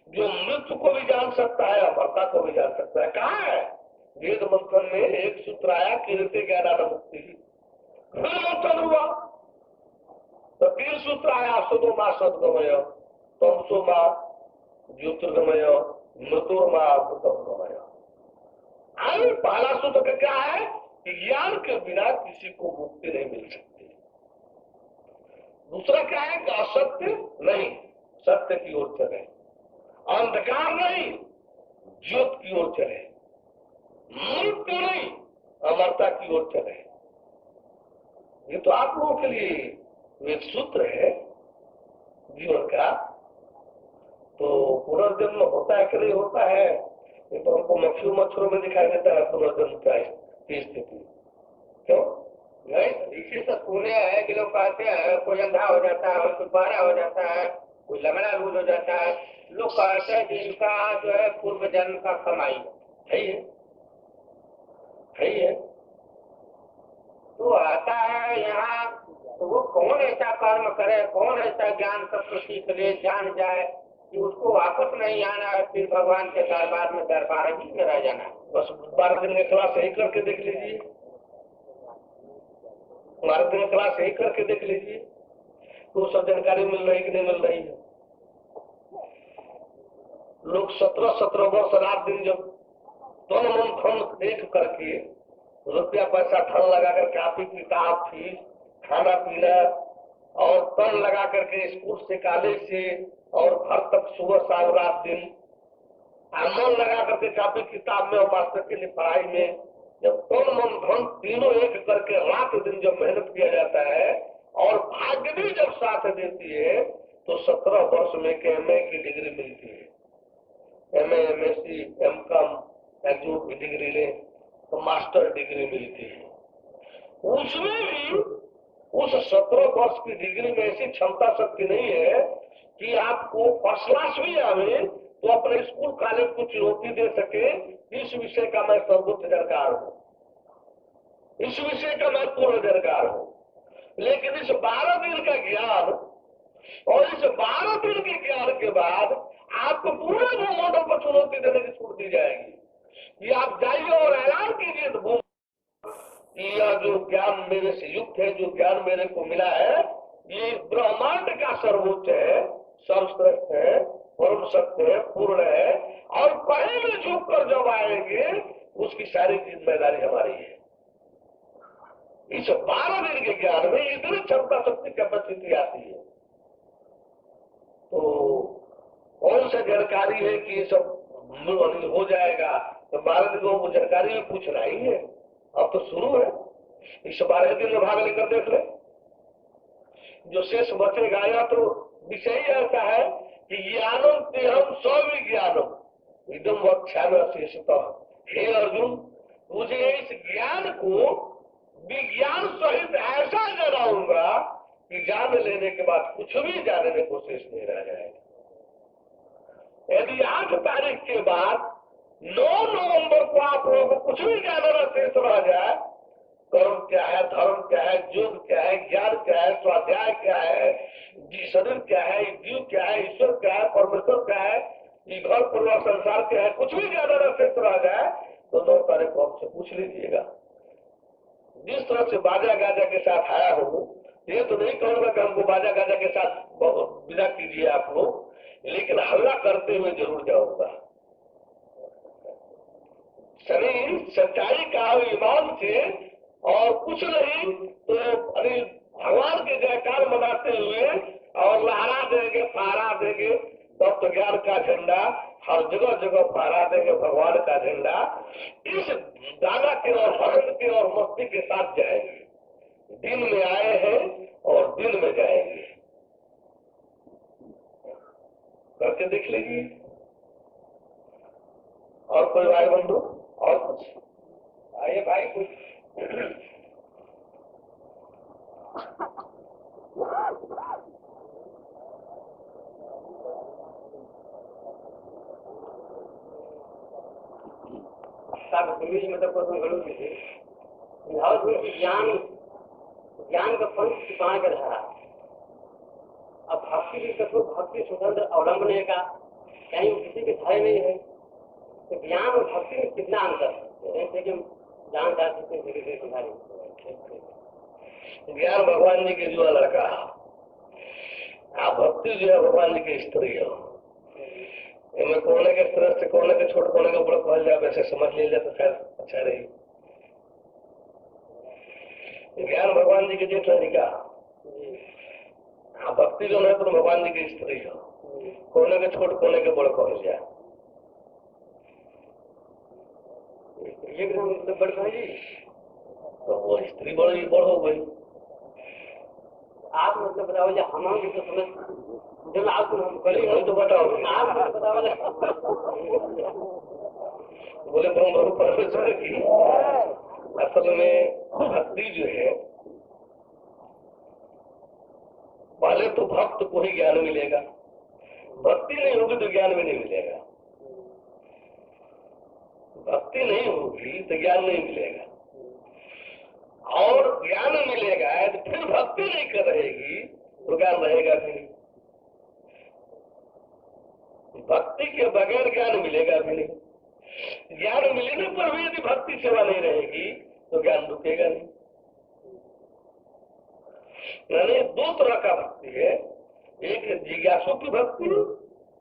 जो मृत्यु को भी जान सकता है, अमरता को भी जान सकता है। कहाँ है वेद मंथन में एक सूत्र आया, कीर्ति ज्ञान मुक्ति, फिर मंथन हुआ तो 3 सूत्र आया, सुदोमा सदगमय, तमसोमा ज्योतिर्गमय, मृत्युर्मा अमृतमय। आगे पहला सूत्र क्या है कि ज्ञान के बिना किसी को मुक्ति नहीं मिल सकती। दूसरा क्या है कि असत्य नहीं, सत्य की ओर चले, अंधकार नहीं, ज्योत की ओर चले, मृत्यु नहीं, अमरता की ओर चले। ये तो आप लोगों के लिए एक सूत्र है जीवन का। तो पुनर्जन्म होता है कि नहीं होता है, ये तो हमको मक्खियों मच्छरों में दिखाई देता है पुनर्जन्म की स्थिति। क्यों नहीं, इसी से सुने है कि लोग कहते हैं कोई अंधा हो जाता है, कोई बहरा हो जाता है, कोई लंगड़ा लूज हो जाता है। लोग कहते हैं कि इनका जो है पूर्व जन्म का कमाई है। तो आता है यहाँ, तो वो कौन ऐसा कर्म करे, कौन ऐसा ज्ञान सब सीख ले, जान जाए कि उसको वापस नहीं आना है, फिर भगवान के दरबार में दरबार ही में रह जाना। बस 12 दिन में क्लास यही करके देख लीजिए, 12 दिन में क्लास यही करके देख लीजिए, तो सब जानकारी मिल रही कि नहीं मिल रही है। लोग 17 वर्ष रात दिन जब तन मन धन देख करके रुपया पैसा धन लगा कर कापी किताब फीस खाना पीना और तन लगा करके स्कूल से कॉलेज से और घर तक सुबह शाम रात दिन मन लगा करके कापी किताब में और मास्टर के लिए पढ़ाई में, जब तन मन धन तीनों एक करके रात दिन जब मेहनत किया जाता है और भाग्य भी जब साथ देती है तो 17 वर्ष में MA की डिग्री मिलती है। MA MSc M.Com जो भी डिग्री ले तो मास्टर डिग्री मिलती है। उसमें भी उस 17 वर्ष की डिग्री में ऐसी क्षमता शक्ति नहीं है कि आपको फर्स्ट क्लास भी आवे तो अपने स्कूल कॉलेज को चुनौती दे सके, इस विषय का मैं सर्वोच्च जानकार हूँ, इस विषय का मैं पूर्ण जानकार हूँ। लेकिन इस 12 दिन का ज्ञान और इस 12 दिन के ज्ञान के बाद आपको पूरे ब्रह्मांडों को चुनौती देने की छूट दी जाएगी कि आप जाइए और ऐलान कीजिए तो यह जो ज्ञान मेरे से युक्त है, जो ज्ञान मेरे को मिला है, ये ब्रह्मांड का सर्वोच्च है, सर्वश्रेष्ठ है, परम सत्य है, पूर्ण है और कहीं भी झुक कर जब आएंगे उसकी सारी जिम्मेदारी हमारी है। इस 12 दिन के ज्ञान में इतनी क्षमता शक्ति कैपेसिटी आती है। तो कौन सा जानकारी है कि ये सब हो जाएगा, तो 12 दिन को जानकारी में पूछना ही है। अब तो शुरू है, इस 12 दिन में भाग लेकर देख ले, जो शेष बचेगा। या तो विषय ऐसा है कि ज्ञानम तेहम स्विज्ञानम एकदम वक्षान शेषता। हे अर्जुन, तुझे इस ज्ञान को विज्ञान सहित ऐसा जनाऊंगा कि जान लेने के बाद कुछ भी जानने में कोशिश नहीं रह जाएगा। यदि 8 तारीख के बाद 9 नवंबर को आप लोगों को कुछ भी जानना शेष रह जाए, कर्म क्या है, धर्म क्या है, योग क्या है, ज्ञान क्या है, स्वाध्याय क्या है, शरीर क्या है, जीव क्या है, ईश्वर क्या है, परमेश्वर क्या है, घर परिवार संसार क्या है, कुछ भी जानना शेष रह जाए तो 9 तारीख को आपसे पूछ लीजिएगा। जिस तरह से बाजा गाजा के साथ आया हूँ, ये तो नहीं कहूंगा कि हमको बाजा गाजा के साथ विदा कीजिए आप लोग, लेकिन हल्ला करते हुए जरूर जाऊंगा। शरीर सच्चाई का ईमान से और कुछ नहीं तो अरे भगवान के जयकार मनाते हुए और लहरा देंगे, फहरा देंगे, तब तो ज्ञान का झंडा हर जगह जगह फहरा देंगे, भगवान का झंडा इस दादा के और आनंद के और मस्ती के साथ जाएंगे। दिन में आए हैं और दिन में जाएंगे, करके देख लीजिए। और कोई भाई बंधु और कुछ आइए भाई, कुछ इंग्लिश में तो ज्ञान का फल छिपाने का रहा। अब भक्ति भी कठोर, भक्ति स्वतंत्र अवलंबने का कहीं वो किसी के भय नहीं है। तो ज्ञान और भक्ति में कितना अंतर है, जैसे कि हम जान जाते हैं ज्ञान भगवान जी के जुआ लड़का, भक्ति जो है भगवान जी की स्त्री है। इनमें कोने के स्त्री से कोने के छोटे कोने के बड़ा कहल जाए, वैसे समझ लिया जाए तो शायद अच्छा रही। ज्ञान भगवान जी की जेठ लड़का, भक्ति जो है तो भगवान जी की स्त्री है। कोने के छोटे कोने के बड़ा कहल जाए। ये मतलब बड़ भाई तो वो स्त्री बड़ी बड़ हो गई। आप मतलब बताओ जो हम तो समझ जब आप हम पहले वही तो बताओ, आप बताओ बोले ब्रह्म परमेश्वर की असल में भक्ति जो है, पहले तो भक्त को ही ज्ञान मिलेगा, भक्ति नहीं होगी तो ज्ञान भी नहीं मिलेगा। भक्ति नहीं होगी तो ज्ञान नहीं मिलेगा, और ज्ञान मिलेगा तो फिर भक्ति नहीं कर रहेगी तो ज्ञान रहेगा भी नहीं। भक्ति के बगैर ज्ञान मिलेगा भी नहीं। ज्ञान मिलने पर भी यदि भक्ति सेवा नहीं रहेगी तो ज्ञान रुकेगा नहीं। यानी दो तरह का भक्ति है, एक जिज्ञासु की भक्ति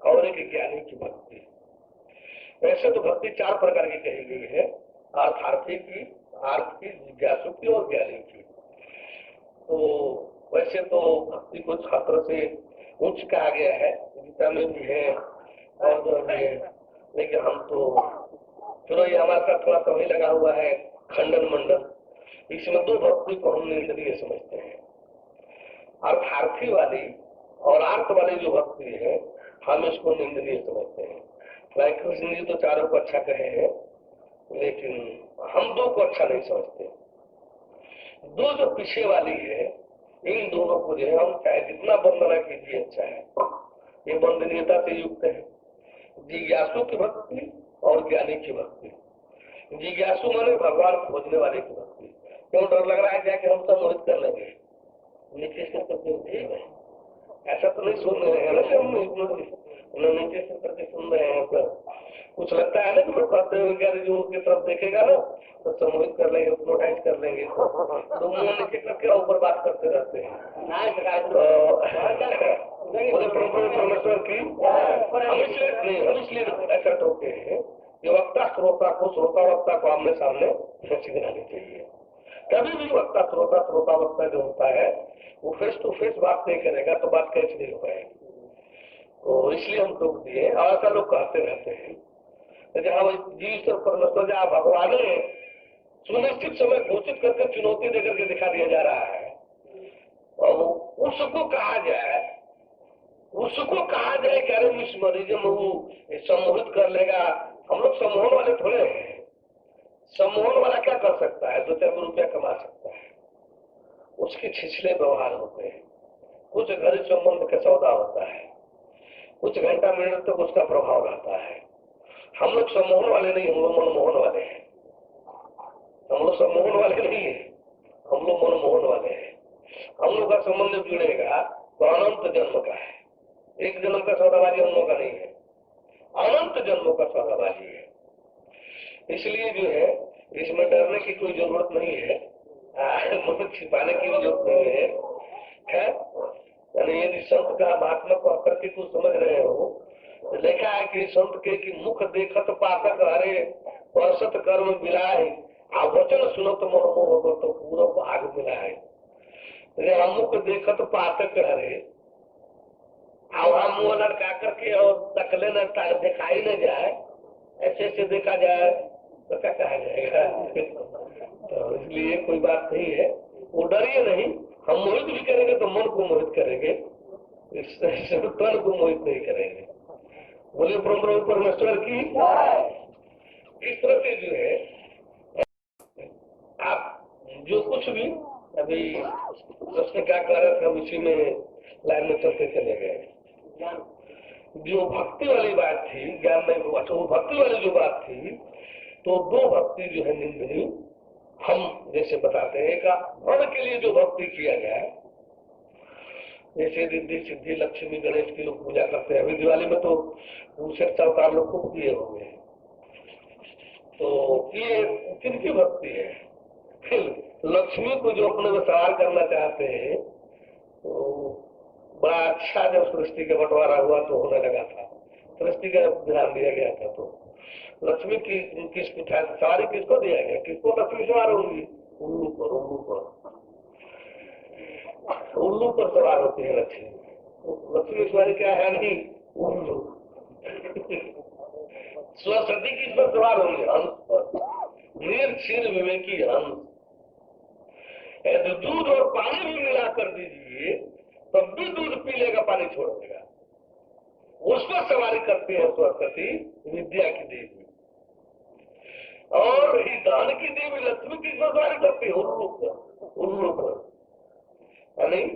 और एक ज्ञानी की भक्ति। वैसे तो भक्ति चार प्रकार की कही गई है, अर्थार्थी की, अर्थ की, जिज्ञासु की और ज्ञानी की। तो वैसे तो भक्ति को छात्र से उच्च कहा गया है, गीता में भी है और भी है, लेकिन हम तो चलो ये हमारे साथ थोड़ा समय लगा हुआ है खंडन मंडन, इसमें दो भक्ति को हम निंदनीय समझते हैं। अर्थार्थी वाली और अर्थ वाली जो भक्ति है हम इसको निंदनीय समझते हैं। कृष्ण जी तो चारों को अच्छा कहे हैं, लेकिन हम दो को अच्छा नहीं समझते। दो जो पीछे वाली है, इन दोनों को जो है हम चाहे जितना वंदना कीजिए अच्छा है, ये वंदनीयता से युक्त है। जिज्ञासु की भक्ति और ज्ञानी की भक्ति। जिज्ञासु माने भगवान खोजने वाले की भक्ति। क्यों डर लग रहा है क्या कि हम सब मोहित कर लेंगे, नीचे से करके ऐसा तो नहीं सुन रहे हैं, हम नीचे से करके सुन रहे हैं। तो कुछ लगता है ना कि मैं कहते हुए जो उनकी तरफ देखेगा ना तो सम्मोहित कर लेंगे, हिप्नोटाइज कर लेंगे, तो मुंह नीचे करके ऊपर बात करते रहते हैं। परमेश्वर की हम इसलिए ऐसा होते हैं कि वक्ता श्रोता को, श्रोता वक्ता को आमने सामने सच गिनानी चाहिए। कभी भी वक्ता श्रोता वक्ता जो होता है वो फेस टू फेस बात नहीं करेगा तो बात कैसे नहीं हो पाएगी। तो इसलिए हम लोग दिए, और ऐसा लोग कहते रहते हैं जहाँ जीव परमेश्वर जहाँ भगवान ने सुनिश्चित समय घोषित करके चुनौती देकर के दिखा दिया जा रहा है, और उसको कहा जाए कि अरे इस मरीज में वो सम्मोहित कर लेगा। हम लोग सम्मोहन वाले थोड़े हैं। सम्मोहन वाला क्या कर सकता है, 2-4 रुपया कमा सकता है, उसके छिछले व्यवहार होते हैं, कुछ घर संबंध का सौदा होता है, कुछ घंटा मिनट तक उसका प्रभाव रहता है। हम लोग सम्मोहन वाले नहीं, हम लोग मनमोहन वाले हैं। हम लोग सम्मोहन वाले नहीं है, हम लोग मनमोहन वाले हैं। हम लोग का संबंध जुड़ेगा तो अनंत जन्म का है, एक जन्म का सौदाबाजी हम लोग का नहीं है, अनंत जन्मों का सौदाबाजी है। इसलिए जो है इसमें डरने की कोई जरूरत नहीं है, छिपाने की भी जरूरत नहीं है। यानी यदि संत का महात्मा को करके कुछ समझ रहे हो तो लिखा है कि संत के कि मुख देखत पाठक हरे वर्षत कर्म मिलाए, आ वचन सुनत मनमोह तो पूरा भाग मिला है। हम मुख देखत पाठक हरे, मुंह लड़का करके और तकले न दिखाई न जाए, ऐसे ऐसे देखा जाए तो क्या कहा जाएगा। तो इसलिए कोई बात नहीं है, वो डरिए नहीं। हम मोहित भी करेंगे तो मन को मोहित करेंगे, तन को मोहित नहीं करेंगे। बोले ब्रह्म परमेश्वर की। इस तरह से जो है आप जो कुछ भी अभी प्रश्न क्या कर रहे थे, हम इसी में लाइन में चलते चले गए। जो भक्ति वाली बात थी, ज्ञान में वो भक्ति वाली जो बात थी, तो दो भक्ति जो है निंदनीय हम जैसे बताते हैं। एक वर्ण के लिए जो भक्ति किया गया है जैसे रिद्धि सिद्धि लक्ष्मी गणेश की लोग पूजा करते हैं। अभी दिवाली में तो दूसरे अवतार लोग को किए होंगे। तो ये किनकी भक्ति है? फिर लक्ष्मी को जो अपने में सवार करना चाहते हैं, तो बड़ा अच्छा जब सृष्टि का बंटवारा हुआ तो होने लगा था, सृष्टि का ध्यान दिया गया था, तो लक्ष्मी की किसको सवारी किसको दिया गया? किसको लक्ष्मी सवार होगी? उल्लू पर। उल्लू पर सवार होती है लक्ष्मी। लक्ष्मी सवारी क्या है? नहीं, उल्लू। सरस्वती किस पर सवार होंगे? हंस पर। निर्क्षीर विवेकी हंस। यदि दूध और पानी भी मिला कर दीजिए तब भी दूध पी लेगा, पानी छोड़ देगा। उस पर सवारी करती है सरस्वती, विद्या की देवी। और दान की देवी लक्ष्मी किस पर सवारी करती है? उल्लू पर। नहीं,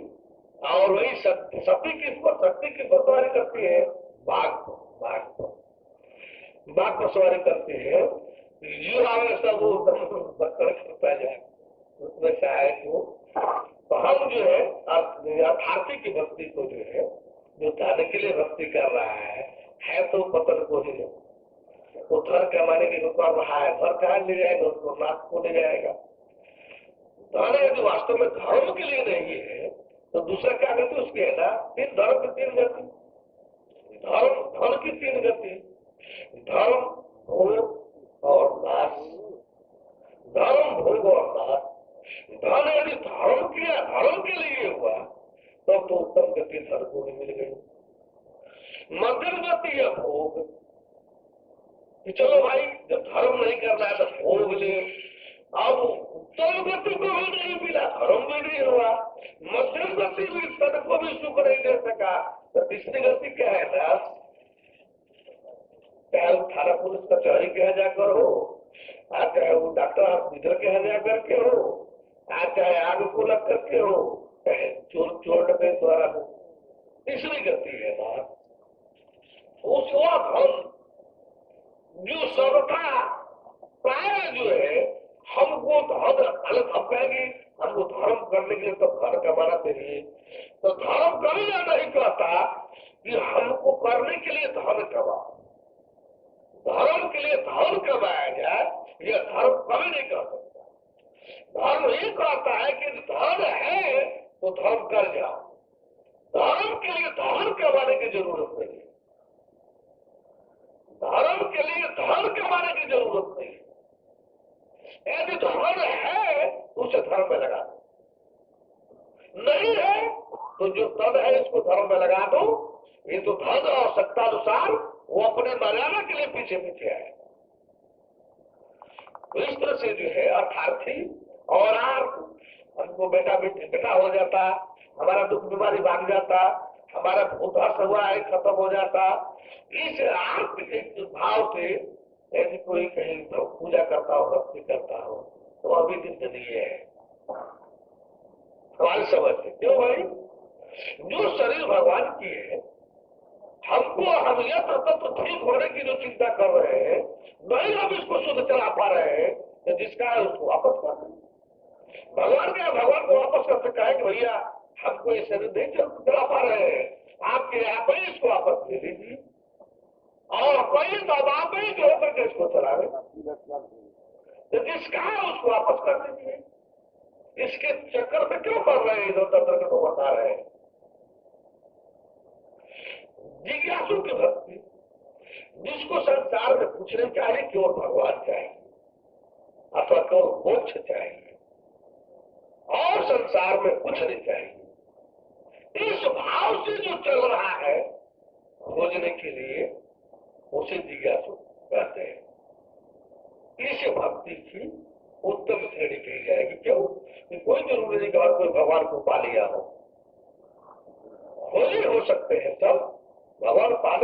और वही सती किस पर? शक्ति किस पर सवारी करती है? बाघ पर। बाघ पर सवारी करती है। जो आवे सब पा जाए वैसा है। तो हम जो है यथार्थी की भक्ति को जो है, जो धन के लिए भक्ति कर रहा है तो पतन को ही वो धन कमाने के लिए कर रहा है। घर कहाँ ले जाएगा? उसको नाथ को ले जाएगा। धन यदि वास्तव में धर्म के लिए नहीं है तो दूसरा क्या गति उसकी है ना? तीन धर्म की तीन गति, धन की तीन गति, धर्म भोग और नाश। धर्म भोग और नाश। धन यदि धर्म किया, धर्म के लिए हुआ तब तो उत्तम गति धन को भी मिल गई। मध्यम गति या भोग कि चलो भाई जब धर्म नहीं करना है तो भोग ले। अब उत्तम गति को भी नहीं मिला, धर्म भी नहीं हुआ, मध्यम गति भी धन को भी सुख नहीं दे सका, तो तीसरी गति क्या है ना? चाहे वो थाना पुलिस कचहरी के यहाँ जाकर हो, चाहे वो डॉक्टर हॉस्पिटल के यहाँ जाकर के हो, चाहे आग को लग करके हो, चाहे चोर डकैत द्वारा हो, तीसरी गति है ना उस धन जो सबका प्राय जो है। हमको धन अलग हम कहेंगे हमको धर्म करने के लिए तो धन कमाना चाहिए, तो धर्म कभी नहीं कहता कि हमको करने के लिए धन कमाओ, धर्म के लिए धन कमाया जाए, यह धर्म कभी नहीं कर सकता। धर्म ये कहता है कि धन है तो धर्म कर जाओ, धर्म के लिए धन कमाने की जरूरत नहीं, धर्म के लिए धन कमाने की जरूरत नहीं। यदि धन है तो उसे धर्म में लगा दो, नहीं है तो जो तद है इसको धर्म में लगा दो। ये तो धन और सत्तानुसार वो अपने मर्यादा के लिए पीछे पीछे है। तो इस तरह से जो है अर्थार्थी और हमको बेटा हो जाता, हमारा दुख बीमारी भाग जाता, हमारा भूतहर्ष हुआ है खत्म हो जाता। इस आर्थिक भाव से यदि कोई कहीं पूजा करता हो, भक्ति करता हो तो अभी जिंदगी है हमारी समझ से। क्यों भाई? जो शरीर भगवान की है, हमको हम यह तत्व ठीक होने की जो चिंता कर रहे हैं, नहीं हम इसको शुद्ध चला पा रहे हैं, तो जिसका है उसको वापस कर दें। भगवान क्या भगवान को वापस कर सकता है कि भैया हमको ये शरीर नहीं चला पा रहे हैं, आपके यहाँ पर इसको वापस दे दीजिए, और कोई बाप ही जो होकर के इसको चला रहे, तो जिसका है उसको वापस कर दीजिए। इसके चक्कर में क्यों कर रहे हैं? इधर उधर को बता रहे हैं। जिज्ञासु की भक्ति, जिसको संसार में कुछ नहीं चाहिए, केवल भगवान चाहिए अथवा केवल मोक्ष चाहिए और संसार में कुछ नहीं चाहिए, इस भाव से जो चल रहा है खोजने के लिए, उसे जिज्ञासु कहते हैं। इस भक्ति की उत्तम श्रेणी कही जाएगी। क्यों? कोई जरूरी नहीं कि कोई भगवान को पा लिया हो, खोजे हो सकते हैं सब भगवान पाने